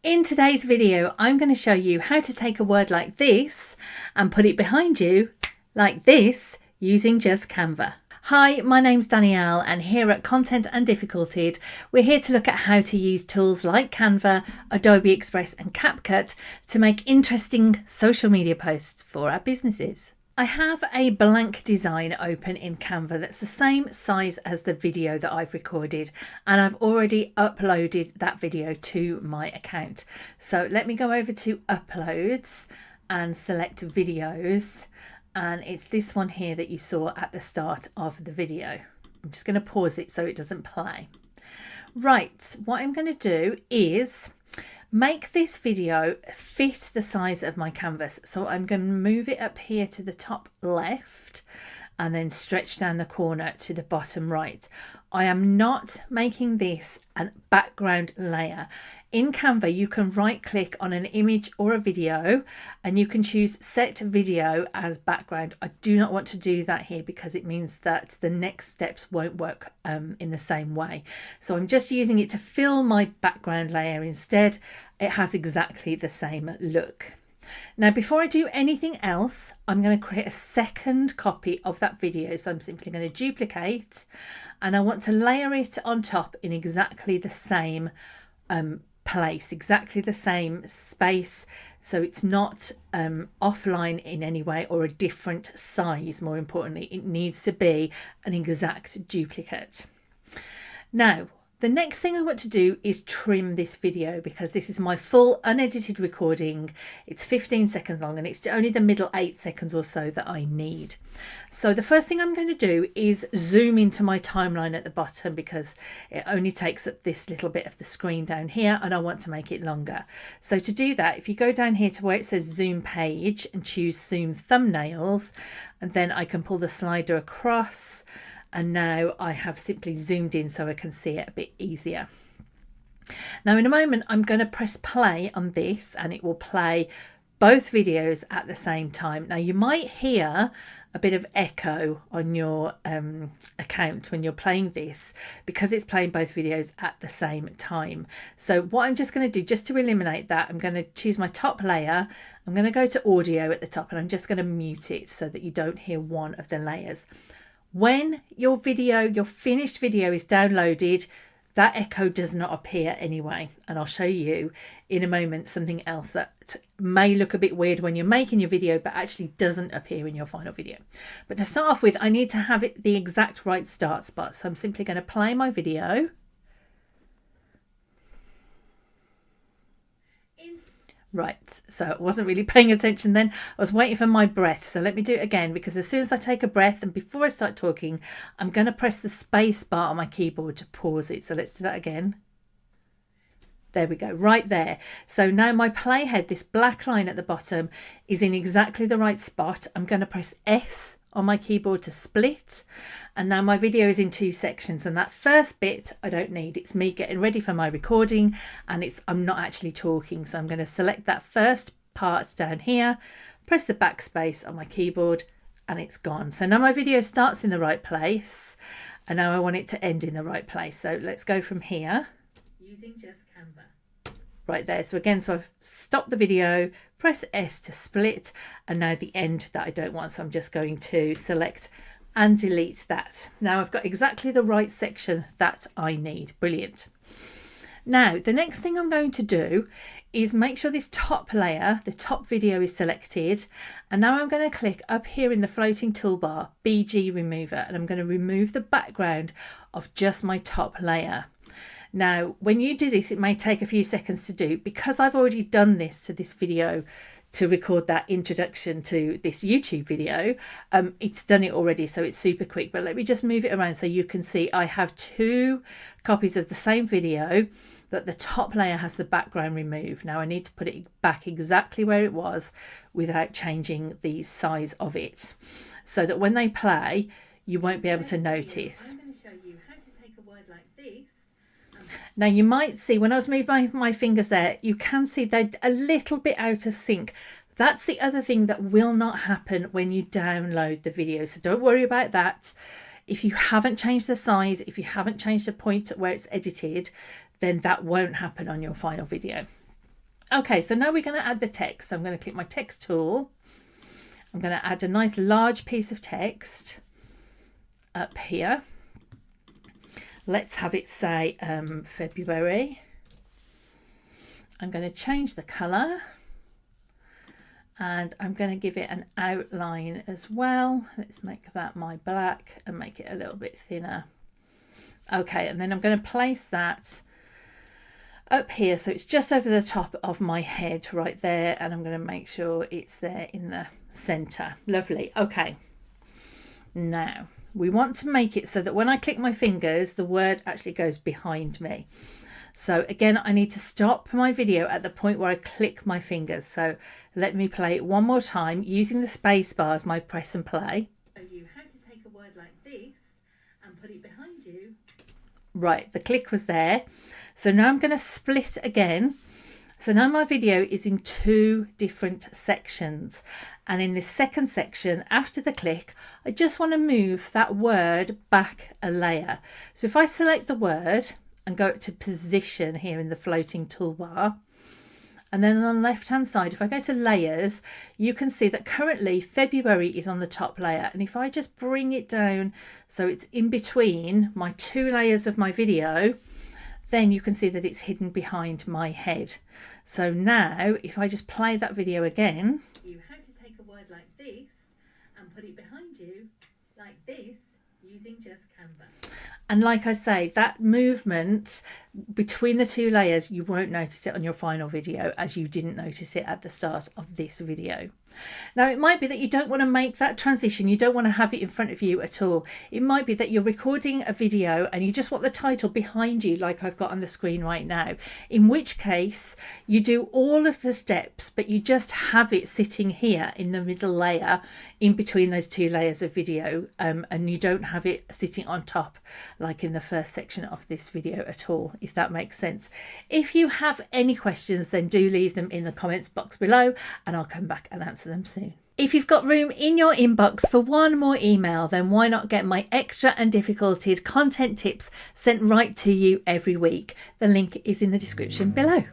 In today's video, I'm going to show you how to take a word like this and put it behind you like this using just Canva. Hi, my name's Danielle, and here at Content Undifficulted, we're here to look at how to use tools like Canva, Adobe Express and CapCut to make interesting social media posts for our businesses. I have a blank design open in Canva that's the same size as the video that I've recorded, and I've already uploaded that video to my account. So let me go over to uploads and select videos, and it's this one here that you saw at the start of the video. I'm just going to pause it so it doesn't play. Right, what I'm going to do is make this video fit the size of my canvas. So I'm going to move it up here to the top left and then stretch down the corner to the bottom right. I am not making this a background layer. In Canva, you can right click on an image or a video and you can choose set video as background. I do not want to do that here because it means that the next steps won't work in the same way. So I'm just using it to fill my background layer instead. It has exactly the same look. Now, before I do anything else, I'm going to create a second copy of that video. So I'm simply going to duplicate and I want to layer it on top in exactly the same place, exactly the same space. So it's not offline in any way or a different size. More importantly, it needs to be an exact duplicate. Now, the next thing I want to do is trim this video because this is my full unedited recording. It's 15 seconds long and it's only the middle 8 seconds or so that I need. So the first thing I'm going to do is zoom into my timeline at the bottom because it only takes up this little bit of the screen down here and I want to make it longer. So to do that, if you go down here to where it says zoom page and choose zoom thumbnails, and then I can pull the slider across. And now I have simply zoomed in so I can see it a bit easier. Now in a moment I'm going to press play on this and it will play both videos at the same time. Now you might hear a bit of echo on your account when you're playing this because it's playing both videos at the same time. So what I'm just going to do, just to eliminate that, I'm going to choose my top layer. I'm going to go to audio at the top and I'm just going to mute it so that you don't hear one of the layers. When your finished video is downloaded, that echo does not appear anyway. And I'll show you in a moment something else that may look a bit weird when you're making your video, but actually doesn't appear in your final video. But to start off with, I need to have it the exact right start spot. So I'm simply going to play my video. Right, so I wasn't really paying attention then. I was waiting for my breath. So let me do it again, because as soon as I take a breath and before I start talking, I'm going to press the space bar on my keyboard to pause it. So let's do that again. There we go, right there. So now my playhead, this black line at the bottom, is in exactly the right spot. I'm going to press S on my keyboard to split, and now my video is in 2 sections, and that first bit I don't need. It's me getting ready for my recording and I'm not actually talking. So I'm going to select that first part down here, press the backspace on my keyboard, and it's gone. So now my video starts in the right place and now I want it to end in the right place. So let's go from here using just Canva. Right there. So again, so I've stopped the video, press S to split, and now the end that I don't want. So I'm just going to select and delete that. Now I've got exactly the right section that I need. Brilliant. Now the next thing I'm going to do is make sure this top layer, the top video, is selected. And now I'm going to click up here in the floating toolbar, BG remover, and I'm going to remove the background of just my top layer. Now, when you do this, it may take a few seconds to do. Because I've already done this to this video to record that introduction to this YouTube video, it's done it already, so it's super quick. But let me just move it around so you can see I have 2 copies of the same video, but the top layer has the background removed. Now I need to put it back exactly where it was without changing the size of it, so that when they play, you won't be able to notice. I'm going to show you how to take a word like this. Now you might see when I was moving my fingers there, you can see they're a little bit out of sync. That's the other thing that will not happen when you download the video. So don't worry about that. If you haven't changed the size, if you haven't changed the point where it's edited, then that won't happen on your final video. Okay, so now we're going to add the text. So I'm going to click my text tool. I'm going to add a nice large piece of text up here. Let's have it say February. I'm going to change the colour and I'm going to give it an outline as well. Let's make that my black and make it a little bit thinner. Okay, and then I'm going to place that up here so it's just over the top of my head right there, and I'm going to make sure it's there in the center. Lovely. Okay, now we want to make it so that when I click my fingers the word actually goes behind me. So again, I need to stop my video at the point where I click my fingers. So let me play it one more time using the space bar as my press and play. Show you how to take a word like this and put it behind you. Right, the click was there. So now I'm going to split again. So now my video is in 2 different sections. And in this second section, after the click, I just want to move that word back a layer. So if I select the word and go to position here in the floating toolbar, and then on the left hand side, if I go to layers, you can see that currently February is on the top layer. And if I just bring it down so it's in between my 2 layers of my video, then you can see that it's hidden behind my head. So now if I just play that video again, you how to take a word like this and put it behind you like this using just Canva. And like I say, that movement between the 2 layers, you won't notice it on your final video as you didn't notice it at the start of this video. Now, it might be that you don't want to make that transition. You don't want to have it in front of you at all. It might be that you're recording a video and you just want the title behind you like I've got on the screen right now. In which case you do all of the steps, but you just have it sitting here in the middle layer in between those 2 layers of video, and you don't have it sitting on top like in the first section of this video at all, if that makes sense. If you have any questions, then do leave them in the comments box below and I'll come back and answer them soon. If you've got room in your inbox for one more email, then why not get my extra and difficulted content tips sent right to you every week? The link is in the description below.